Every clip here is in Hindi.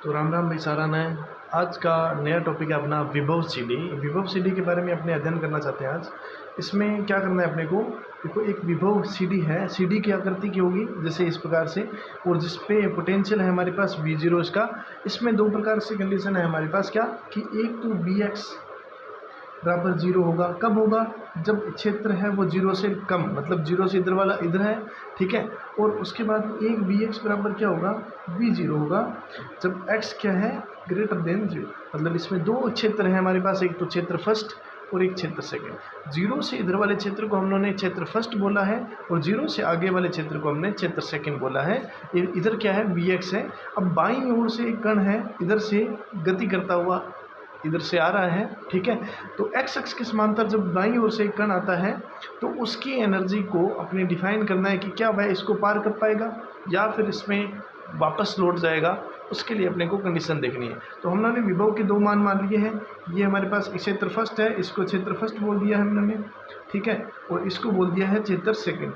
तो राम राम भाई सारा नए। आज का नया टॉपिक है अपना विभव सीडी। विभव सीडी के बारे में अपने अध्ययन करना चाहते हैं आज। इसमें क्या करना है अपने को, देखो एक विभव सीडी है। सीडी की आकृति की होगी जैसे इस प्रकार से, और जिस पे पोटेंशियल है हमारे पास V0 इसका। इसमें दो प्रकार से कंडीशन है हमारे पास, क्या कि एक तो Vx बराबर 0 होगा। कब होगा? जब क्षेत्र है वो 0 से कम, मतलब 0 से इधर वाला इधर है, ठीक है। और उसके बाद एक Vx बराबर क्या होगा, V0 होगा जब x क्या है ग्रेटर देन 0। मतलब इसमें दो क्षेत्र हैं हमारे पास, एक तो क्षेत्र फर्स्ट और एक क्षेत्र सेकंड। 0 से इधर वाले क्षेत्र को हमने क्षेत्र फर्स्ट बोला है, और 0 से आगे वाले क्षेत्र को हमने क्षेत्र सेकंड बोला है। इधर क्या है, Vx है। अब बाईं ओर से एक कण है, इधर से गति करता हुआ इधर से आ रहा है, ठीक है। तो एक्स एक्स के समांतर जब दाईं ओर से एक कण आता है तो उसकी एनर्जी को अपने डिफाइन करना है कि क्या वह इसको पार कर पाएगा या फिर इसमें वापस लौट जाएगा। उसके लिए अपने को कंडीशन देखनी है। तो हमने विभव के दो मान मान लिए हैं। ये हमारे पास क्षेत्र फर्स्ट है, इसको क्षेत्र फर्स्ट बोल दिया है हमने, ठीक है, और इसको बोल दिया है क्षेत्र सेकंड।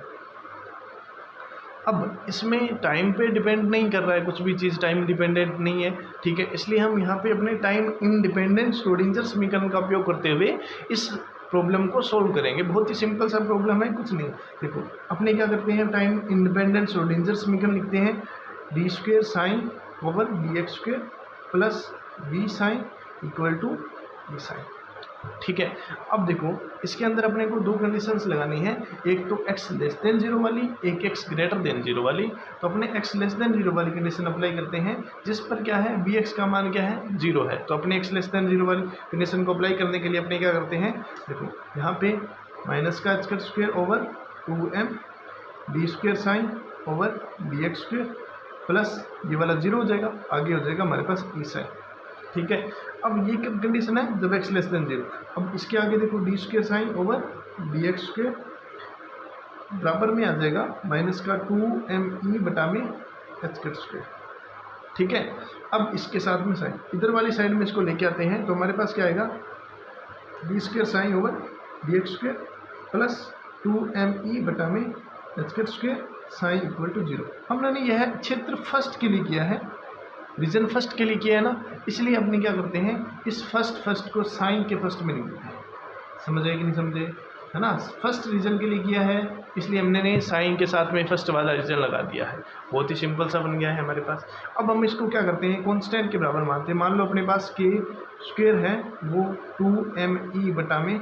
अब इसमें टाइम पे डिपेंड नहीं कर रहा है, कुछ भी चीज़ टाइम डिपेंडेंट नहीं है, ठीक है। इसलिए हम यहाँ पे अपने टाइम इंडिपेंडेंट श्रोडिंगर समीकरण का उपयोग करते हुए इस प्रॉब्लम को सोल्व करेंगे। बहुत ही सिंपल सा प्रॉब्लम है, कुछ नहीं। देखो अपने क्या करते हैं, टाइम इंडिपेंडेंट श्रोडिंगर समीकरण लिखते हैं d² sine over dx² plus b sine equal to b sine, ठीक है। अब देखो इसके अंदर अपने को दो कंडीशंस लगानी है, एक तो x लेस देन 0 वाली, एक x ग्रेटर देन 0 वाली। तो अपने x लेस देन 0 वाली कंडीशन अप्लाई करते हैं, जिस पर क्या है bx का मान क्या है 0 है। तो अपने x लेस देन 0 वाली कंडीशन को अप्लाई करने के लिए अपने क्या करते हैं, देखो यहाँ पे माइनस का h² over 2m d² sine over dx² plus ये वाला 0 हो जाएगा, आगे हो जाएगा हमारे पास e साइन, ठीक है। अब ये कब कंडीशन है, जब x लेस देन 0। अब इसके आगे देखो d² साइन ओवर dx² बराबर में आ जाएगा माइनस का 2me बटा में h², ठीक है। अब इसके साथ में साइन इधर वाली साइड में इसको लेके आते हैं, तो हमारे पास क्या आएगा d² sine over dx² plus 2me बटा में h² साइन इक्वल टू 0। हमने यह क्षेत्र फर्स्ट के लिए किया है, रीजन फर्स्ट के लिए किया है ना, इसलिए अपने क्या करते हैं इस फर्स्ट को साइन के फर्स्ट में लिख देते हैं। समझ आए कि नहीं समझे, है ना। फर्स्ट रीजन के लिए किया है इसलिए हमने साइन के साथ में फर्स्ट वाला रीजन लगा दिया है। बहुत ही सिंपल सा बन गया है हमारे पास। अब हम इसको क्या करते हैं, कांस्टेंट के बराबर मानते हैं। मान लो अपने पास k² है वो 2me बटा में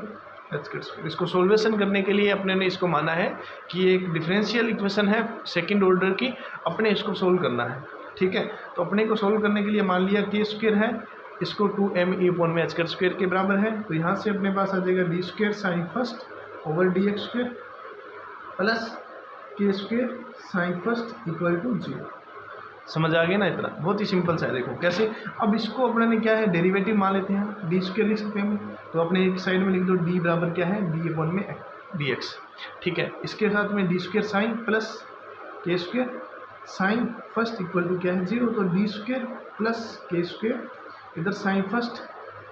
h²। इसको सोल्वेशन करने के लिए अपने ने इसको माना है कि एक डिफरेंशियल इक्वेशन है सेकेंड ऑर्डर की, अपने इसको सोल्व करना है, ठीक है। तो अपने को सोल्व करने के लिए मान लिया k² है, इसको 2me अपॉन में h² के बराबर है। तो यहाँ से अपने पास आ जाएगा d² sine first over dx² plus k² sine first equal to 0। समझ आ गया ना, इतना बहुत ही सिंपल सा है। देखो कैसे, अब इसको अपने ने क्या है डेरिवेटिव मान लेते हैं, d² लिख सकते हैं। तो अपने एक साइड में लिख दो d बराबर क्या है d अपॉन में dx, ठीक है। इसके साथ में d² sine plus k² sine first equal to क्या है 0। तो d² प्लस k² इधर साइन फर्स्ट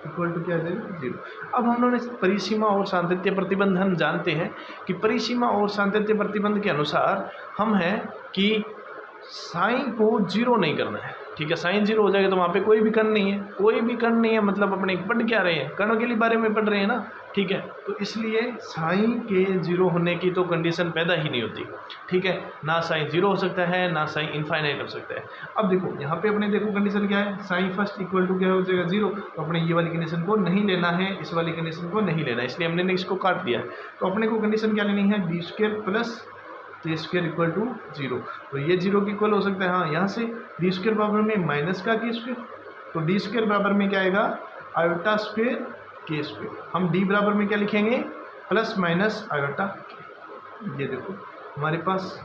इक्वल टू क्या है 0। अब हम लोगों ने परिसीमा और सातत्य प्रतिबंध हम जानते हैं कि परिसीमा और सातत्य प्रतिबंध के अनुसार हम हैं कि साइन को 0 नहीं करना है, ठीक है। साइन 0 हो जाएगा तो वहाँ पे कोई भी कण नहीं है, कोई भी कण नहीं है, मतलब अपने पढ़ क्या रहे हैं, कणों के लिए बारे में पढ़ रहे हैं ना, ठीक है। तो इसलिए साइन के 0 होने की तो कंडीशन पैदा ही नहीं होती, ठीक है। ना साइन 0 हो सकता है, ना साइन इनफाइनाइट हो सकता है। अब देखो यहाँ पे अपने देखो कंडीशन क्या है, साइन फर्स्ट इक्वल टू क्या हो जाएगा 0। तो अपने ये वाली कंडीशन को नहीं लेना है, इस वाली कंडीशन को नहीं लेना है, इसलिए हमने इसको काट दिया है। तो अपने को कंडीशन क्या लेनी है, d² plus k² equal to 0। तो ये 0 के इक्वल हो सकता है, हाँ। यहाँ से d² बराबर में माइनस का k², तो d² बराबर में क्या आएगा आयोटा स्क्वेयर k²। हम d बराबर में क्या लिखेंगे, प्लस माइनस आयोटा। ये देखो हमारे पास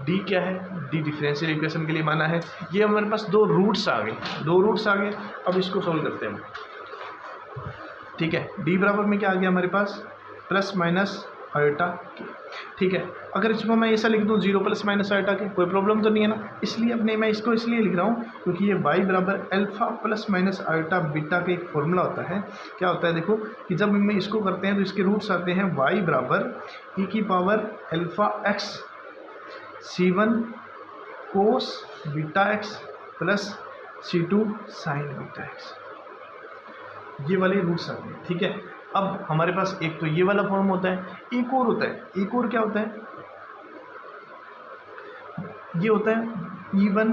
d क्या है, d डिफरेंशियल इक्वेशन के लिए माना है। ये हमारे पास दो रूट्स आ गए, अब इसको सोल्व करते हैं, ठीक है। d बराबर में क्या आ गया हमारे पास प्लस माइनस आयोटा के, ठीक है। अगर इसमें मैं ऐसा लिख दूँ 0 प्लस माइनस आयोटा के, कोई प्रॉब्लम तो नहीं है ना। इसलिए अपने मैं इसको इसलिए लिख रहा हूँ क्योंकि ये y बराबर alpha plus minus iota beta का एक फॉर्मूला होता है। क्या होता है देखो कि जब हम इसको करते हैं तो इसके रूट्स आते हैं y बराबर e की power alpha x c1 cos beta x plus C2 sign beta x, ये वाले रूट्स आ गए। ठीक है, अब हमारे पास एक तो ये वाला फॉर्म होता है, एक और होता है, एक और क्या होता है, ये होता है E1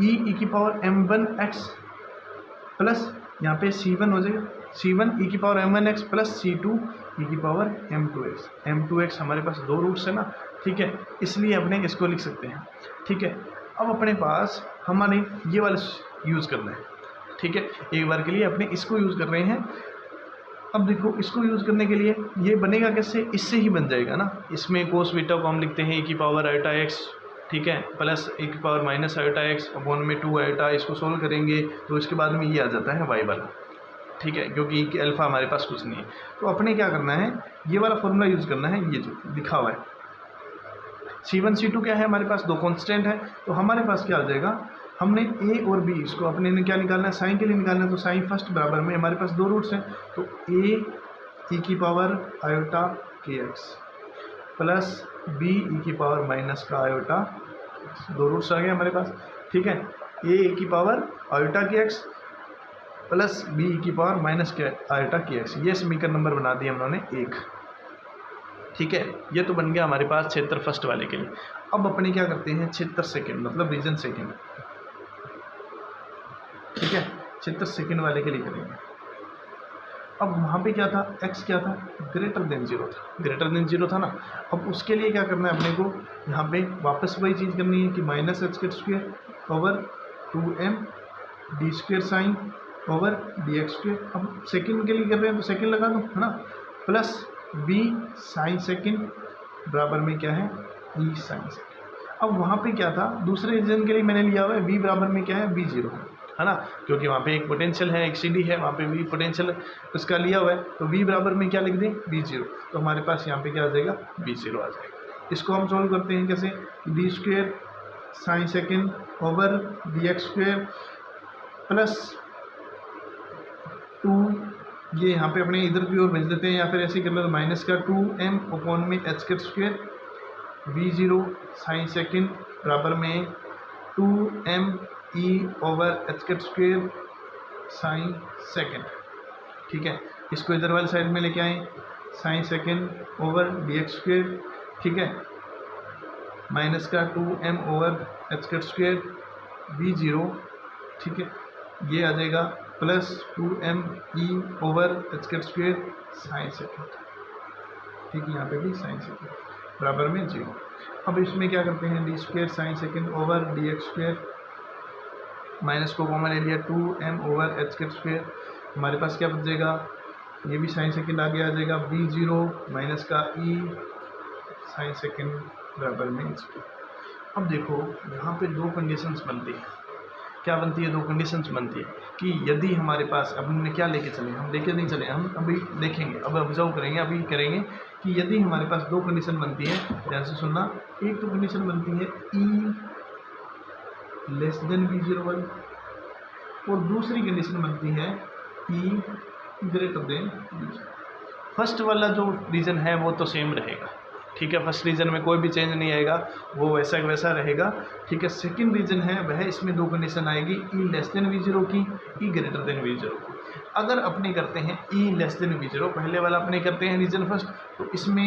e की पावर m1 x प्लस यहाँ पे C1 हो जाएगा, C1 e की power m1 x plus C2 e की power m2 x। m2 x हमारे पास दो रूट्स है ना, ठीक है, इसलिए अपने इसको लिख सकते हैं। ठीक है, अब अपने पास हमारे ये वाला यूज़ करना है। ठीक है, एक बार के लिए अपने इसको यूज़ कर रहे हैं। अब देखो, इसको यूज़ करने के लिए ये बनेगा कैसे, इससे ही बन जाएगा ना। इसमें कोस बीटा को हम लिखते हैं e की पावर आयोटा x, ठीक है, प्लस e की power minus iota x upon में 2 आयोटा। इसको सोल्व करेंगे तो इसके बाद में ये आ जाता है y वाला। ठीक है, क्योंकि अल्फ़ा हमारे पास कुछ नहीं है, तो अपने क्या करना है, ये वाला फॉर्मूला यूज़ करना है, ये जो लिखा हुआ है। C1 C2 क्या है, हमारे पास दो कांस्टेंट है, तो हमारे पास क्या आ जाएगा, हमने a और b इसको अपने ने क्या निकालना है, साइन के लिए निकालना है। तो साइन फर्स्ट बराबर में हमारे पास दो रूट्स हैं, तो a e की power iota kx plus b e की पावर माइनस का आयोटा, दो रूट्स आ गए हमारे पास। ठीक है, a की power iota kx plus b की पावर माइनस के आयोटा kx, ये समीकरण नंबर बना दिया हम लोगों एक। ठीक है, ये तो बन गया हमारे पास क्षेत्र फर्स्ट वाले के लिए। अब अपने क्या करते हैं, क्षेत्र सेकंड मतलब रीजन सेकंड। ठीक है, क्षेत्र सेकंड वाले के लिए करेंगे। अब वहाँ पे क्या था, x क्या था, ग्रेटर देन जीरो था, ग्रेटर देन जीरो था ना। अब उसके लिए क्या करना है अपने को, यहाँ पे वापस वही चीज़ करनी है कि minus H square over 2m D square sign over D X square. अब सेकंड के लिए कर रहे हैं तो सेकंड लगा दो, है ना, प्लस b साइन सेकंड बराबर में क्या है, e साइन सेकंड। अब वहाँ पे क्या था, दूसरे रीजन के लिए मैंने लिया हुआ है v बराबर में क्या है, b0 है ना, क्योंकि वहाँ पे एक पोटेंशियल है, एक CD है, वहाँ पे v पोटेंशियल उसका लिया हुआ है, तो v बराबर में क्या लिख दें, b0। तो हमारे पास यहाँ पे क्या आ जाएगा, b0 आ जाएगा। इसको हम सॉल्व करते हैं कैसे, D square sine second over D X square plus 2, ये यहाँ पे अपने इधर की ओर भेज देते हैं, या फिर ऐसे कर लो, माइनस का 2m अपॉन में H square b0 sign second बराबर में 2m e over H square sine second. ठीक है, इसको इधर वाली साइड में लेके आए, sine second over D X square, ठीक है, माइनस का 2m over H square b0, ठीक है, ये आ जाएगा plus 2m e over H square sine second. ठीक है, यहाँ पे भी साइन सेकंड बराबर में 0। अब इसमें क्या करते हैं, D square sine second over D X square, minus को कॉमन ले लिया, 2m ओवर एच स्क्वायर, हमारे पास क्या बच जाएगा, ये भी साइन सेकंड आगे आ जाएगा, b0 माइनस का e साइन सेकंड बराबर में 0। अब देखो यहाँ पे दो कंडीशंस बनती है, क्या बनती है, दो कंडीशंस बनती है कि यदि हमारे पास, अब हमने क्या लेके चले, हम लेके नहीं चले, हम अभी देखेंगे, अब ऑब्जर्व करेंगे, अभी करेंगे कि यदि हमारे पास दो कंडीशन बनती है, ध्यान से सुनना। एक तो कंडीशन बनती है e लेस देन b0 वाली, और दूसरी कंडीशन बनती है e greater than b0। First वाला जो रीजन है वो तो सेम रहेगा, ठीक है, फर्स्ट रीजन में कोई भी चेंज नहीं आएगा, वो वैसा वैसा रहेगा। ठीक है, सेकंड रीजन है वह, इसमें दो कंडीशन आएगी, e लेस देन v0 की, e ग्रेटर देन v0 की। अगर अपने करते हैं e लेस देन v0, पहले वाला अपने करते हैं रीजन फर्स्ट, तो इसमें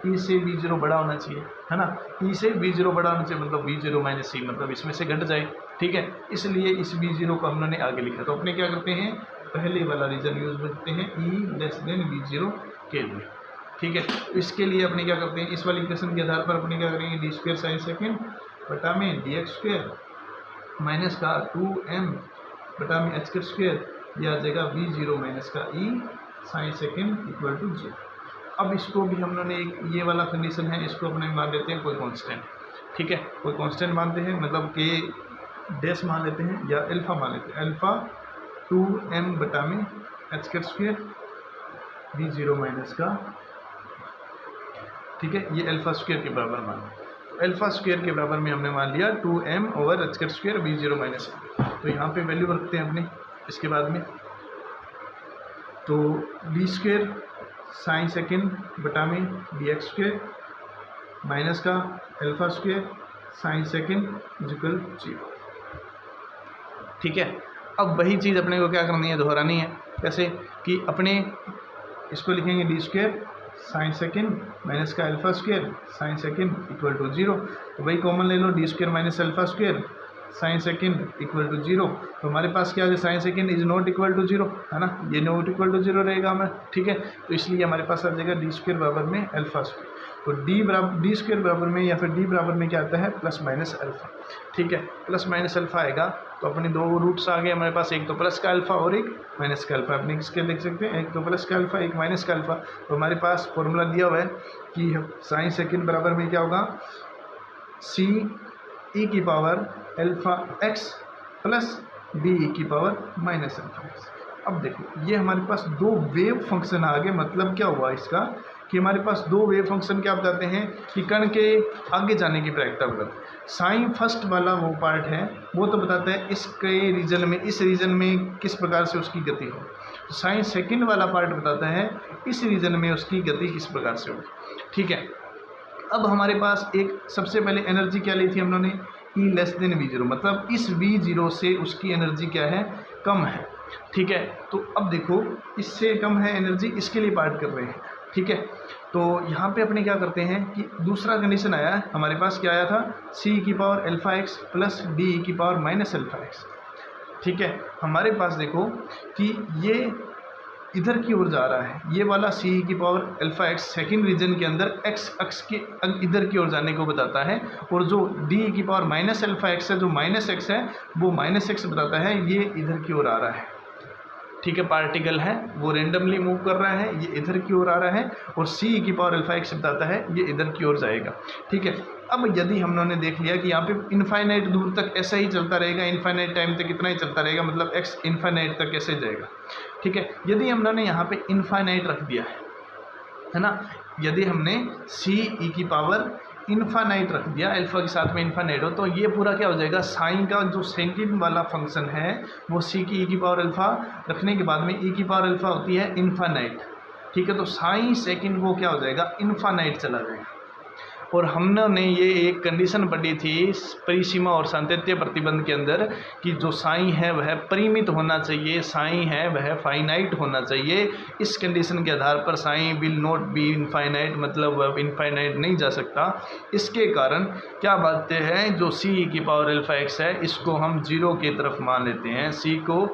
e से v0 बड़ा होना चाहिए, है ना, e से v0 बड़ा होना चाहिए, मतलब v0 माइनस c, मतलब इसमें से घट जाए। ठीक है, इसलिए इस v0 को हमने आगे लिखा, तो अपने क्या करते हैं, पहले वाला रीजन यूज करते हैं e लेस देन v0 के लिए। ठीक है, तो इसके लिए अपने क्या करते हैं, इस वाली इक्वेशन के आधार पर अपने क्या करेंगे, डी स्क्वायर साइन सेकेंड बटा में डी एक्स स्क्वायर माइनस का 2m बटा में एच स्क्वायर, यह आ जाएगा v0 माइनस का e sine second equal to 0। अब इसको भी हम लोगों ने एक ये वाला कंडीशन है, इसको अपने मान लेते हैं कोई कांस्टेंट। ठीक है, कोई कांस्टेंट मानते हैं, मतलब के डैश मान लेते हैं या अल्फा मान लेते हैं, अल्फा 2m बटा में एच स्क्वायर v0 माइनस का, ठीक है, ये अल्फा स्क्वायर के बराबर मान, अल्फा स्क्वायर के बराबर में हमने मान लिया 2m over H square v0 minus. तो यहाँ पे वैल्यू रखते हैं अपने इसके बाद में, तो डी स्क्वायर साइन सेकेंड बटा में डी एक्स स्क्वायर माइनस का alpha square sine second equal 0। ठीक है। अब वही चीज़ अपने को क्या करनी है, दोहरानी है। कैसे कि अपने इसको लिखेंगे D square sine second minus का alpha square sine second equal to 0। तो वही कॉमन ले लो, D square minus alpha square sine second equal to 0। तो हमारे पास क्या है, sine second is not equal to 0, है ना, ये नॉट इक्वल टू 0 रहेगा हमें, ठीक है। तो इसलिए हमारे पास आ जाएगा डी स्क्वायर बराबर में अल्फा स्क्वायर। तो डी स्क्वायर बराबर में या फिर डी बराबर में क्या आता है, प्लस माइनस अल्फा, ठीक है। प्लस माइनस अल्फा आएगा तो अपने दो रूट्स आ गए हमारे पास, एक तो प्लस का अल्फा और एक माइनस का अल्फा। अपने किसके देख सकते हैं, एक तो प्लस का अल्फा एक माइनस का अल्फा। तो हमारे पास फॉर्मूला दिया हुआ है कि साइन सेकेंड बराबर में क्या होगा, सी ई की power alpha X plus B E की पावर माइनस अल्फा एक्स। अब देखो ये हमारे पास दो वेव फंक्शन आ गए। मतलब क्या हुआ इसका कि हमारे पास दो वेव फंक्शन क्या बताते हैं कि कण के आगे जाने की प्रायिकता बताते हैं। साइन फर्स्ट वाला वो पार्ट है वो तो बताता है इसके रीजन में, इस रीजन में किस प्रकार से उसकी गति हो। साइन सेकेंड वाला पार्ट बताता है इस रीजन में उसकी गति किस प्रकार से हो, ठीक है। अब हमारे पास एक सबसे पहले एनर्जी क्या ली थी हम लोगों ने, E लेस देन V0, मतलब इस V0 से उसकी एनर्जी क्या है, कम है, ठीक है। तो अब देखो इससे कम है एनर्जी, इसके लिए पार्ट कर रहे हैं, ठीक है। तो यहाँ पे अपने क्या करते हैं कि दूसरा कंडीशन आया है हमारे पास, क्या आया था, C की power alpha X plus D की पावर माइनस अल्फा एक्स, ठीक है। हमारे पास देखो कि ये इधर की ओर जा रहा है, ये वाला सी की power alpha X second region के अंदर एक्स अक्ष के इधर की ओर जाने को बताता है, और जो डी की पावर माइनस अल्फा एक्स है, जो माइनस एक्स है वो माइनस एक्स बताता है ये इधर की ओर आ रहा है, ठीक है। पार्टिकल है वो रेंडमली मूव कर रहा है, ये इधर की ओर आ रहा है, और सी की पावर अल्फा एक्स बताता है ये इधर की ओर जाएगा, ठीक है। अब यदि हम लोगों ने देख लिया कि यहाँ पे इनफाइनाइट दूर तक ऐसा ही चलता रहेगा, इनफाइनाइट टाइम तक इतना ही चलता रहेगा, मतलब एक्स इनफाइनाइट तक ऐसे जाएगा, ठीक है। यदि हम लोगों ने यहाँ पे इनफाइनाइट रख दिया है ना, यदि हमने सी ई की पावर इनफाइनाइट रख दिया, अल्फा के साथ में इनफाइनाइट हो, तो ये पूरा क्या हो जाएगा, साइन का जो सेकेंड वाला फंक्शन है वो सी की ई की पावर अल्फा रखने के बाद में ई की पावर अल्फा होती है इनफाइनाइट, ठीक है। तो साइन सेकेंड वो क्या हो जाएगा, इनफाइनाइट चला जाएगा। और हमने ये एक कंडीशन पढ़ी थी परिसीमा और सातत्य प्रतिबंध के अंदर कि जो साई है वह परिमित होना चाहिए, साई है वह फाइनाइट होना चाहिए। इस कंडीशन के आधार पर Sai will not be infinite, मतलब वह इनफाइनाइट नहीं जा सकता। इसके कारण क्या बात है, जो सी की पावर अल्फा एक्स है इसको हम 0 की तरफ मान लेते हैं, सी को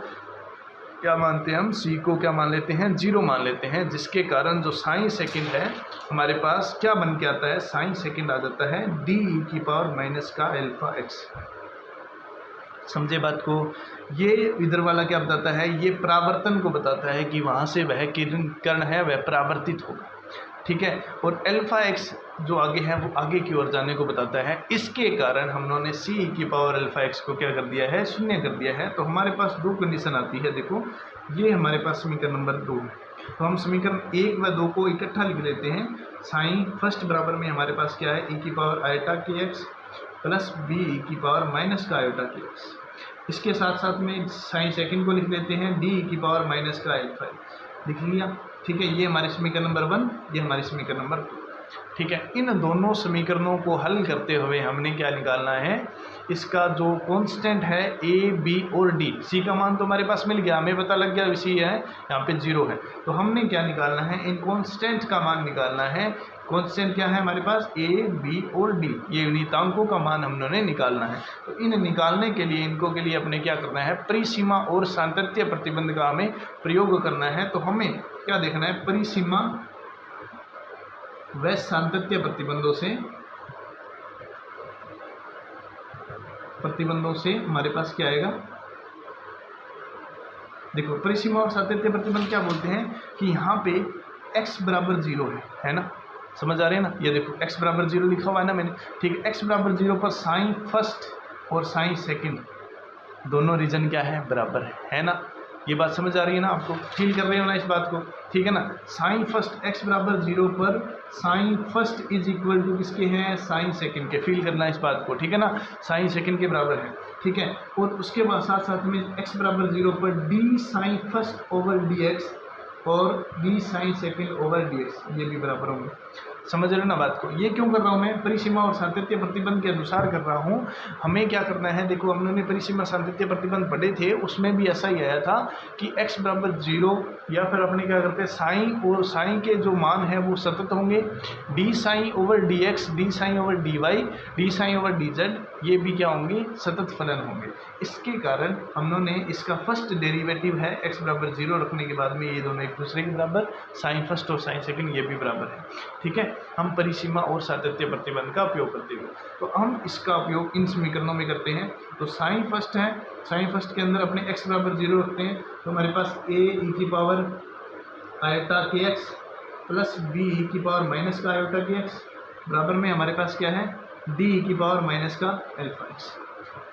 क्या मानते हैं हम, सी को क्या मान लेते हैं, 0 मान लेते हैं, जिसके कारण जो साइन सेकेंड है हमारे पास क्या बन के आता है, साइन सेकेंड आ जाता है डी की पावर माइनस का अल्फा एक्स। समझे बात को। ये इधर वाला क्या बताता है, ये परावर्तन को बताता है कि वहाँ से वह कण है वह परावर्तित होगा, ठीक है। और अल्फा एक्स जो आगे है वो आगे की ओर जाने को बताता है। इसके कारण हम लोगों ने सी की पावर अल्फा एक्स को क्या कर दिया है, 0 कर दिया है। तो हमारे पास दो कंडीशन आती है, देखो ये हमारे पास समीकरण नंबर 2 है। तो हम समीकरण 1 व 2 को इकट्ठा लिख लेते हैं। साइन फर्स्ट बराबर में हमारे पास क्या है, ई की पावर आयोटा के एक्स प्लस बी ई की पावर माइनस का आयोटा के एक्स। इसके साथ साथ में साइन सेकेंड को लिख लेते हैं डी की पावर माइनस का अल्फा लिख लिया, ठीक है। ये हमारे समीकरण नंबर 1, ये हमारे समीकरण नंबर 2, ठीक है। इन दोनों समीकरणों को हल करते हुए हमने क्या निकालना है, इसका जो कांस्टेंट है ए बी और डी, सी का मान तो हमारे पास मिल गया, हमें पता लग गया सी है यहाँ पे 0 है। तो हमने क्या निकालना है, इन कांस्टेंट का मान निकालना है। कांस्टेंट क्या है हमारे पास, ए बी और डी, ये नियतांकों का मान हम लोगों ने निकालना है। तो इन निकालने के लिए इनको के लिए अपने क्या करना है, परिसीमा और सातत्य प्रतिबंध का हमें प्रयोग करना है। तो हमें क्या देखना है, परिसीमा व सातत्य प्रतिबंधों से हमारे पास क्या आएगा, देखो परिसीमा और सातत्य प्रतिबंध क्या बोलते हैं कि यहाँ पे x बराबर 0 है ना, समझ आ रहे हैं ना। ये देखो x बराबर 0 लिखा हुआ है ना मैंने, ठीक है। x बराबर 0 पर साइन फर्स्ट और साइन सेकंड दोनों रीजन क्या है, बराबर है ना। ये बात समझ आ रही है ना आपको, फील कर रहे हो ना इस बात को, ठीक है ना। साइन फर्स्ट x बराबर 0 पर sine first is equal to किसके हैं, साइन सेकंड के, फील करना इस बात को, ठीक है ना। साइन सेकंड के बराबर है, ठीक है। और उसके बाद साथ साथ में x बराबर 0 पर D sine first over D X और D sine second over D X, ये भी बराबर होंगे। समझ रहे हो ना बात को। ये क्यों कर रहा हूँ मैं, परिसीमा और सातत्य प्रतिबंध के अनुसार कर रहा हूँ। हमें क्या करना है, देखो हम लोगों ने परिसीमा सातत्य प्रतिबंध पढ़े थे, उसमें भी ऐसा ही आया था कि x बराबर 0 या फिर अपने क्या करते हैं साइन, और साइन के जो मान है वो सतत होंगे, D sine over D X, D sine over D Y, D sine over D Z, ये भी क्या होंगे, सतत फलन होंगे। इसके कारण हम लोगों ने इसका फर्स्ट डेरिवेटिव है x बराबर 0 रखने के बाद में ये दोनों एक दूसरे के बराबर, साइन फर्स्ट और साइन सेकंड ये भी बराबर है, ठीक है। हम परिसीमा और सातत्य प्रतिबंध का उपयोग करते हुए, तो हम इसका उपयोग इन समीकरणों में करते हैं। तो साइन फर्स्ट है, साइन फर्स्ट के अंदर अपने x बराबर 0 रखते हैं, तो हमारे पास a e की पावर आयोटा के एक्स प्लस b e की पावर माइनस का आयोटा के एक्स बराबर में हमारे पास क्या है, d e की पावर माइनस का अल्फा एक्स,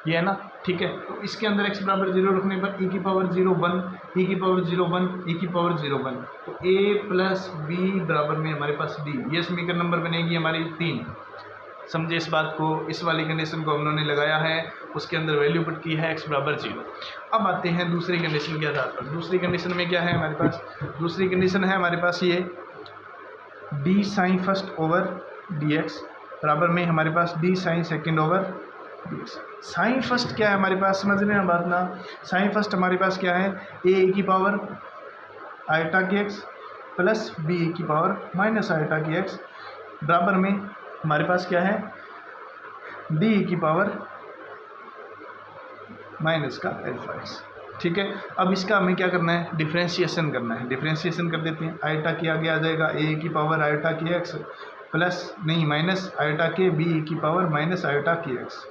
ये है ना, ठीक है। तो इसके अंदर x बराबर 0 रखने पर e की पावर 0 1, e की पावर 0 1, e की पावर 0 1, तो a प्लस b बराबर में हमारे पास d, ये समीकरण नंबर बनेगी हमारी 3। समझे इस बात को, इस वाली कंडीशन को हम लोगों ने लगाया है, उसके अंदर वैल्यू पुट की है x बराबर 0। अब आते हैं दूसरी कंडीशन के आधार पर। दूसरी कंडीशन में क्या है हमारे पास, दूसरी कंडीशन है हमारे पास ये d sine first over dx बराबर में हमारे पास d sine second over dx। Sine first क्या है हमारे पास, समझ रहे हैं बात ना, साइन फर्स्ट हमारे पास क्या है, a की पावर आयोटा की एक्स प्लस b की पावर माइनस आयोटा की एक्स बराबर में हमारे पास क्या है, d की पावर माइनस का अल्फा एक्स, ठीक है। अब इसका हमें क्या करना है, डिफ्रेंशिएशन करना है। डिफ्रेंशिएशन कर देते हैं, आयोटा के आगे आ जाएगा a की पावर आयोटा की एक्स प्लस नहीं माइनस आयोटा के b की पावर माइनस आयोटा की एक्स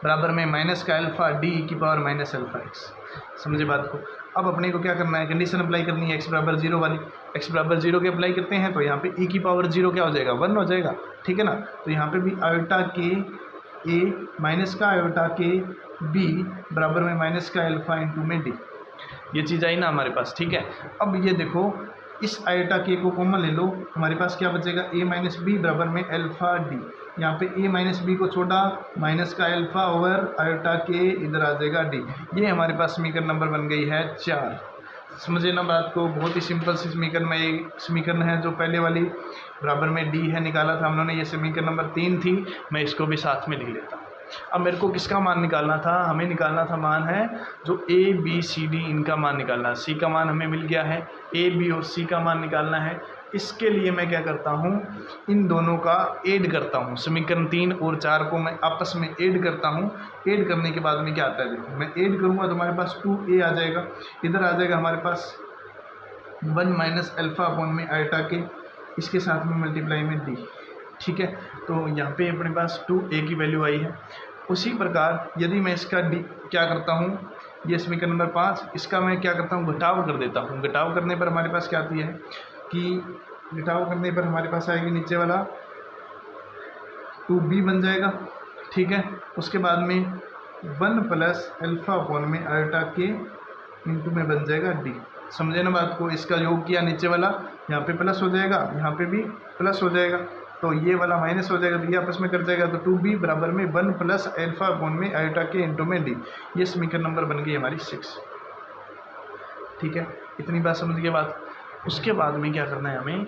बराबर में माइनस का अल्फा d की पावर माइनस अल्फा एक्स। समझे बात को। अब अपने को क्या करना है, कंडीशन अप्लाई करनी है x बराबर 0 वाली। x बराबर 0 के अप्लाई करते हैं तो यहाँ पे e की पावर 0 क्या हो जाएगा, 1 हो जाएगा, ठीक है ना। तो यहाँ पे भी आयोटा के a माइनस का आयोटा के b बराबर में माइनस का अल्फा इंटू में d, ये चीज़ आई ना हमारे पास, ठीक है। अब ये देखो इस आयोटा के को कॉमन ले लो, हमारे पास क्या बचेगा, a माइनस बी बराबर में अल्फा डी, यहाँ पे a माइनस बी को छोड़ा, माइनस का अल्फा ओवर आयोटा के इधर आ जाएगा d, ये हमारे पास समीकरण नंबर बन गई है 4। समझे ना बात को, बहुत ही सिंपल सी समीकरण में ये समीकरण है जो पहले वाली बराबर में d है निकाला था हम लोगों ने, ये समीकरण नंबर 3 थी, मैं इसको भी साथ में लिख लेता हूँ। अब मेरे को किसका मान निकालना था, हमें निकालना था मान है जो a b c d इनका मान निकालना है। c का मान हमें मिल गया है, a b और c का मान निकालना है। इसके लिए मैं क्या करता हूँ, इन दोनों का ऐड करता हूँ, समीकरण 3 और 4 को मैं आपस में ऐड करता हूँ। ऐड करने के बाद में क्या आता है, देखो मैं ऐड करूँगा तो हमारे पास 2a आ जाएगा, इधर आ जाएगा हमारे पास 1 माइनस अल्फा अपॉन में आयोटा के, इसके साथ में मल्टीप्लाई में d, ठीक है। तो यहाँ पे अपने पास 2a की वैल्यू आई है। उसी प्रकार यदि मैं इसका d क्या करता हूँ, ये समीकरण नंबर 5, इसका मैं क्या करता हूँ, घटाव कर देता हूँ। घटाव करने पर हमारे पास क्या आती है कि घटाव करने पर हमारे पास आएगी नीचे वाला 2b बन जाएगा, ठीक है। उसके बाद में 1 प्लस अल्फा अपॉन में आयोटा के इंटू में बन जाएगा d। समझे ना बात को, इसका योग किया नीचे वाला, यहाँ पे प्लस हो जाएगा, यहाँ पे भी प्लस हो जाएगा, तो ये वाला माइनस हो जाएगा, तो ये आपस में कट जाएगा, तो 2b बराबर में 1 प्लस अल्फा अपॉन में आयोटा के इंटू में d, ये समीकरण नंबर बन गई हमारी 6, ठीक है। इतनी बात समझ गए बात। उसके बाद में क्या करना है, हमें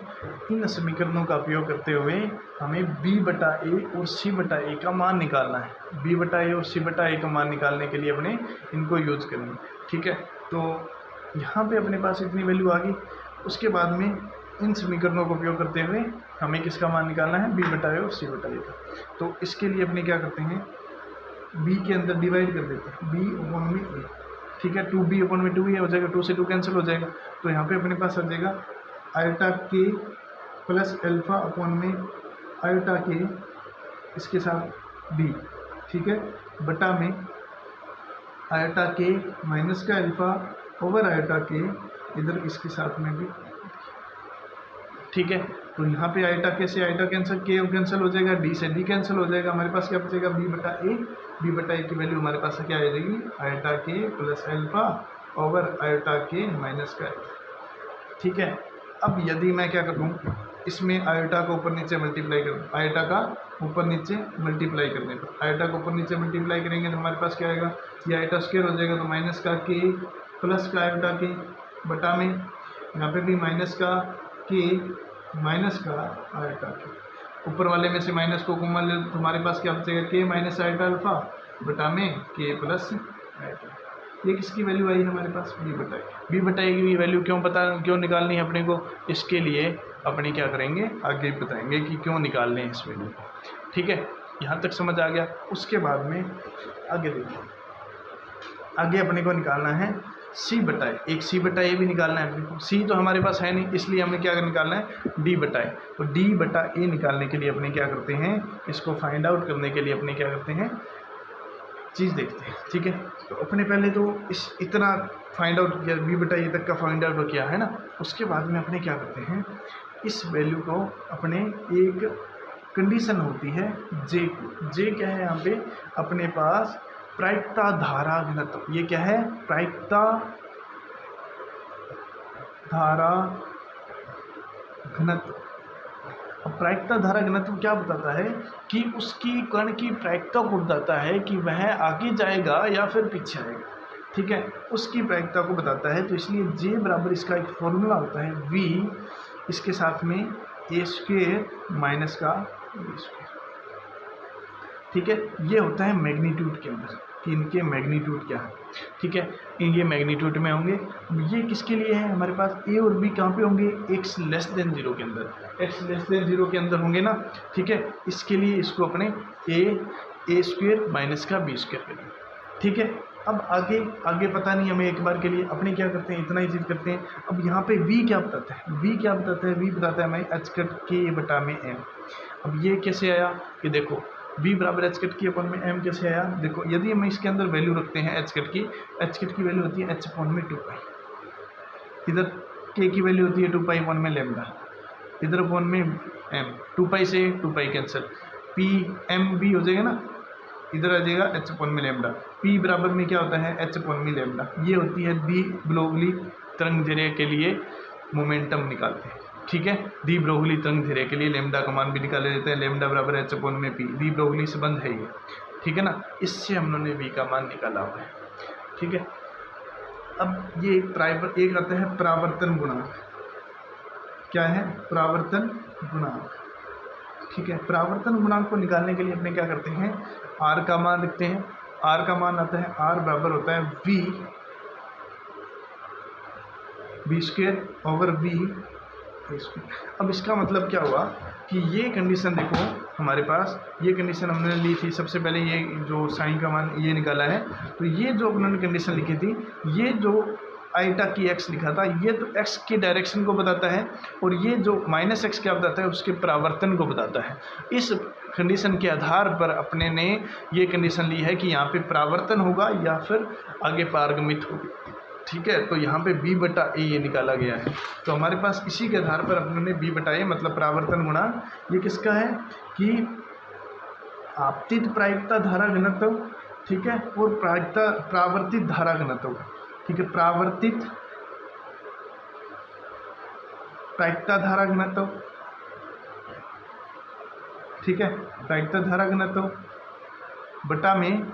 इन समीकरणों का उपयोग करते हुए हमें b बटा a और c बटा a का मान निकालना है। b बटा a और c बटा a का मान निकालने के लिए अपने इनको यूज करेंगे, ठीक है। तो यहाँ पे अपने पास इतनी वैल्यू आ गई। उसके बाद में इन समीकरणों का उपयोग करते हुए हमें किसका मान निकालना है, b बटा a और c बटा a का। तो इसके लिए अपने क्या करते हैं, b के अंदर डिवाइड कर देते हैं, b अपॉन में a, ठीक है। 2b अपॉन में 2a हो जाएगा, 2 से 2 कैंसिल हो जाएगा, तो यहाँ पे अपने पास आ जाएगा आयोटा के प्लस अल्फा अपॉन में आयोटा के इसके साथ b, ठीक है, बटा में आयोटा के माइनस का अल्फा ओवर आयोटा के इधर इसके साथ में भी, ठीक है। तो यहाँ पे आयोटा के से आयोटा कैंसिल, के कैंसिल हो जाएगा, डी से डी कैंसिल हो जाएगा, हमारे पास क्या बचेगा, b बटा a की वैल्यू हमारे पास क्या आ जाएगी, आयोटा के प्लस अल्फा ओवर आयोटा के माइनस का, ठीक है। अब यदि मैं क्या करूँ, इसमें आयोटा को ऊपर नीचे मल्टीप्लाई कर, आयोटा का ऊपर नीचे मल्टीप्लाई करने पर, आयोटा को ऊपर नीचे मल्टीप्लाई करेंगे तो हमारे पास क्या आएगा, ये आयोटा स्क्वायर हो जाएगा, तो माइनस का के प्लस का आयोटा के बटा में यहाँ पे भी माइनस का के माइनस का आयटा के, ऊपर वाले में से माइनस को कॉमन ले तो हमारे पास क्या बचेगा, के माइनस आयटा अल्फा बटा में के प्लस आयटा। ये किसकी वैल्यू आई हमारे पास, बी बटाई। बी बटाई की वैल्यू क्यों निकालनी है अपने को, इसके लिए अपने क्या करेंगे आगे बताएंगे कि क्यों निकालने हैं इस वैल्यू को। ठीक है, यहाँ तक समझ आ गया। उसके बाद में आगे देखिए, आगे अपने को निकालना है सी बटाई, एक सी बटा ए भी निकालना है अपने को। सी तो हमारे पास है नहीं, इसलिए हमें क्या निकालना है, डी बटाई। तो डी बटा ए निकालने के लिए अपने क्या करते हैं, इसको फाइंड आउट करने के लिए अपने क्या करते हैं, चीज़ देखते हैं। ठीक है, तो अपने पहले तो इतना फाइंड आउट किया, बी बटा ए तक का फाइंड आउट किया है ना। उसके बाद में अपने क्या करते हैं, इस वैल्यू को अपने एक कंडीशन होती है जे, जे क्या है यहाँ पे अपने पास प्रायिकता धारा घनत्व। ये क्या है, प्रायिकता धारा घनत्व। अब प्रायिकता धारा घनत्व क्या बताता है कि उसकी कण की प्रायिकता को बताता है कि वह आगे जाएगा या फिर पीछे आएगा। ठीक है, उसकी प्रायिकता को बताता है। तो इसलिए जे बराबर इसका एक फॉर्मूला होता है वी, इसके साथ में ए स्क्वेयर माइनस का बी स्क्वेयर। ठीक है, ये होता है मैग्नीट्यूड के अंदर कि इनके मैग्नीट्यूड क्या है। ठीक है, ये मैग्नीट्यूड में होंगे। ये किसके लिए है, हमारे पास ए और बी कहाँ पे होंगे, एक्स लेस देन जीरो के अंदर, एक्स लेस देन जीरो के अंदर होंगे ना। ठीक है, इसके लिए इसको अपने ए स्क्वेयर माइनस का बी स्क्वेयर करेंगे। ठीक है, अब आगे पता नहीं हमें, एक बार के लिए अपने क्या करते हैं, इतना ही चीज़ करते हैं। अब यहाँ पे v क्या बताता है, v क्या बताता है, v बताता है हमें एच कट के बटा में m। अब ये कैसे आया कि देखो v बराबर एच कट की अपन में m कैसे आया, देखो यदि हम इसके अंदर वैल्यू रखते हैं एच कट की वैल्यू होती है h अपॉन में 2 पाई, इधर k की वैल्यू होती है 2 पाई अपॉन में लैम्डा, इधर अपॉन में m, 2 पाई से 2 pi cancel, p m b हो जाएगा ना, इधर आ जाएगा h अपॉन में लैम्डा। p बराबर में क्या होता है h अपॉन में लैम्डा। ये होती है दी ब्रोगली तरंग दैर्ध्य के लिए मोमेंटम निकालते हैं। ठीक है, दी ब्रोगली तरंग दैर्ध्य के लिए लैम्डा का मान भी निकाले देते हैं, लैम्डा बराबर h अपॉन में p, दी ब्रोगली संबंध है ये। ठीक है ना, इससे हम लोगों ने v का मान निकाला हुआ है। ठीक है, अब ये एक आता है परावर्तन गुणांक। क्या है, परावर्तन गुणांक। ठीक है, परावर्तन गुणांक को निकालने के लिए अपने क्या करते हैं, r का मान लिखते हैं। r का मान आता है, r बराबर होता है B square over B square. अब इसका मतलब क्या हुआ कि ये कंडीशन देखो हमारे पास, ये कंडीशन हमने ली थी सबसे पहले, ये जो साइन का मान ये निकाला है। तो ये जो उन्होंने कंडीशन लिखी थी, ये जो आइटा की x लिखा था, ये तो x की डायरेक्शन को बताता है, और ये जो माइनस x क्या बताता है, उसके परावर्तन को बताता है। इस कंडीशन के आधार पर अपने ने ये कंडीशन ली है कि यहाँ पे परावर्तन होगा या फिर आगे पारगमित होगी। ठीक है, तो यहाँ पे b बटा ए ये निकाला गया है। तो हमारे पास इसी के आधार पर अपने ने b बटा ए मतलब परावर्तन गुणांक, ये किसका है कि आपतित प्रायिकता धारा घनत्व। ठीक है, और परावर्तित धारा घनत्व। ठीक है, परावर्तित प्रायिकता धारा घनत्व। ठीक है, प्रायिकता धारा घनत्व बटा में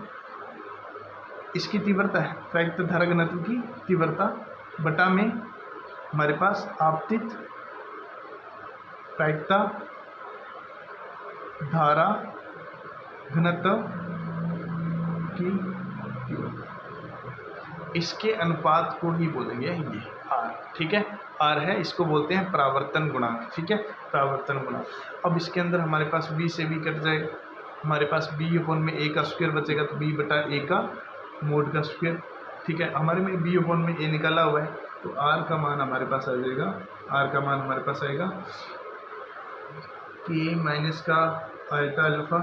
इसकी तीव्रता है, प्रायिकता धारा घनत्व की तीव्रता बटा में हमारे पास आपतित प्रायिकता धारा घनत्व की तीव्रता, इसके अनुपात को ही बोलेंगे ये R। ठीक है, R है, इसको बोलते हैं परावर्तन गुणांक। ठीक है, परावर्तन गुणांक। अब इसके अंदर हमारे पास b से b कट जाएगा, हमारे पास b अपॉन में a का स्क्वायर बचेगा, तो b बटा a का मोड का स्क्वायर। ठीक है, हमारे में b अपॉन में a निकाला हुआ है, तो r का मान हमारे पास आ जाएगा, r का मान हमारे पास आएगा k माइनस का आयटा अल्फा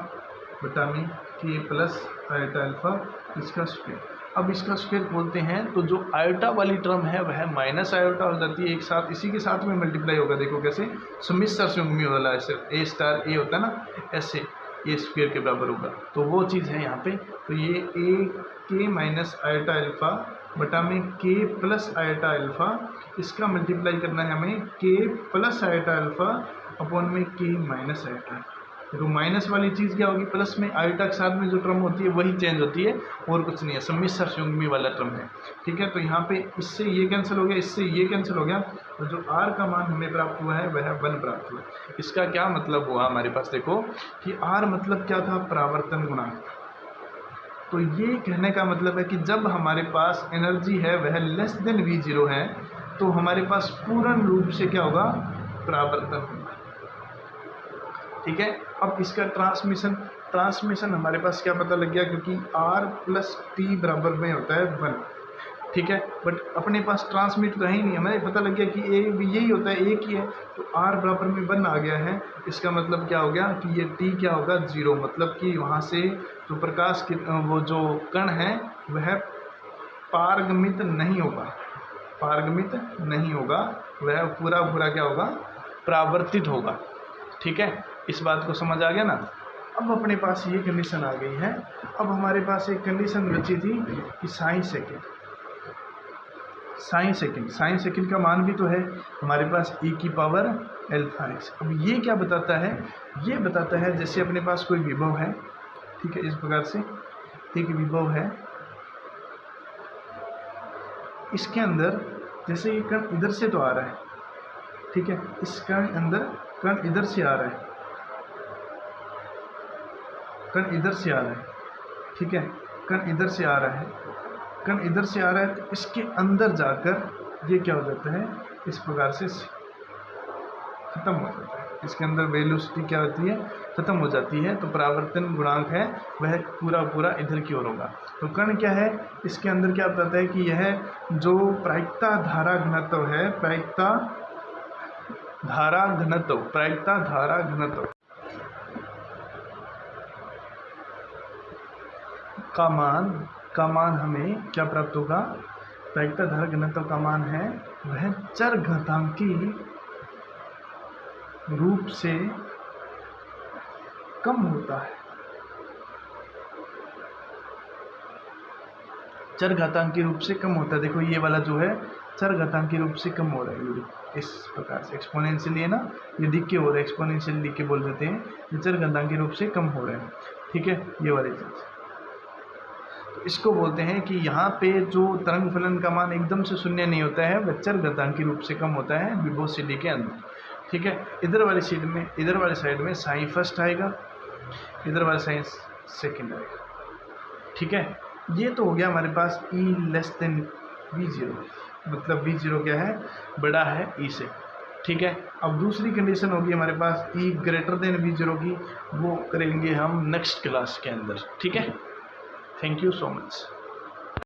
बटा में k प्लस आयटा अल्फा इसका स्क्वायर। अब इसका स्क्वायर बोलते हैं तो जो आयोटा वाली टर्म है वह माइनस आयोटा हो जाती है, एक साथ इसी के साथ में मल्टीप्लाई होगा। देखो कैसे, सम्मिश्र संयुग्मी वाला ऐसे a स्टार a होता है ना, ऐसे ए स्क्वायर के बराबर होगा, तो वो चीज़ है यहाँ पे। तो ये a k minus iota alpha बटा में k प्लस आयोटा अल्फा, इसका मल्टीप्लाई करना है हमें k plus iota alpha upon में k माइनस आयोटा। देखो माइनस वाली चीज़ क्या होगी, प्लस में आयोटा के साथ में जो टर्म होती है वही चेंज होती है और कुछ नहीं है, सम्मिश्र संयुग्मी वाला टर्म है। ठीक है, तो यहाँ पे इससे ये कैंसिल हो गया, इससे ये कैंसिल हो गया, तो जो r का मान हमें प्राप्त हुआ है वह 1 प्राप्त हुआ। इसका क्या मतलब हुआ हमारे पास, देखो कि r मतलब क्या था, परावर्तन गुणांक। तो ये कहने का मतलब है कि जब हमारे पास एनर्जी है वह लेस देन V0 है तो हमारे पास पूर्ण रूप से क्या होगा, परावर्तन होगा। ठीक है, अब इसका ट्रांसमिशन हमारे पास क्या पता लग गया, क्योंकि r प्लस t बराबर में होता है 1। ठीक है, बट अपने पास ट्रांसमिट तो है ही नहीं, हमें पता लग गया कि ए भी यही होता है, एक ही है, तो r बराबर में 1 आ गया है। इसका मतलब क्या हो गया कि ये t क्या होगा, 0, मतलब कि वहाँ से जो प्रकाश की वो जो कण है वह पारगमित नहीं होगा, वह पूरा क्या होगा, परावर्तित होगा। ठीक है, इस बात को समझ आ गया ना। अब अपने पास ये कंडीशन आ गई है। अब हमारे पास एक कंडीशन बची थी कि साइन सेकेंड का मान भी तो है हमारे पास e की पावर अल्फा x। अब ये क्या बताता है, ये बताता है जैसे अपने पास कोई विभव है, ठीक है, इस प्रकार से एक विभव है, इसके अंदर जैसे ये कण इधर से तो आ रहा है, ठीक है, इस कण अंदर कण इधर से आ रहा है, ठीक है, कण इधर से आ रहा है, तो इसके अंदर जाकर ये क्या हो जाता है, इस प्रकार से खत्म हो जाता है, इसके अंदर वेलोसिटी क्या होती है, खत्म हो जाती है। तो परावर्तन गुणांक है वह पूरा इधर की ओर होगा। तो कण क्या है, इसके अंदर क्या बताता है कि यह जो प्रायिकता धारा घनत्व है, प्रायिकता धारा घनत्व का मान हमें क्या प्राप्त होगा, प्रायिकता धारा घनत्व का मान है वह चरघातांकी रूप से कम होता है। चरघातांकी रूप से कम होता है, देखो ये वाला जो है चरघातांकी रूप से कम हो रहा है, इस प्रकार से एक्सपोनेंशियली है ना, ये लिख के हो रहा है, एक्सपोनेंशियल लिख के बोल देते हैं, ये चरघातांकी रूप से कम हो रहा है। ठीक है, ये वाली चीज़, तो इसको बोलते हैं कि यहाँ पे जो तरंग फलन का मान एकदम से शून्य नहीं होता है, वह चरघातांकी रूप से कम होता है विभव CD के अंदर। ठीक है, इधर वाली साइड में साइन फर्स्ट आएगा, इधर वाले साइन सेकंड आएगा। ठीक है, ये तो हो गया हमारे पास E लेस देन V0, मतलब V0 क्या है, बड़ा है E से। ठीक है, अब दूसरी कंडीशन होगी हमारे पास E ग्रेटर देन V0 की, वो करेंगे हम नेक्स्ट क्लास के अंदर। ठीक है, थैंक यू सो मच।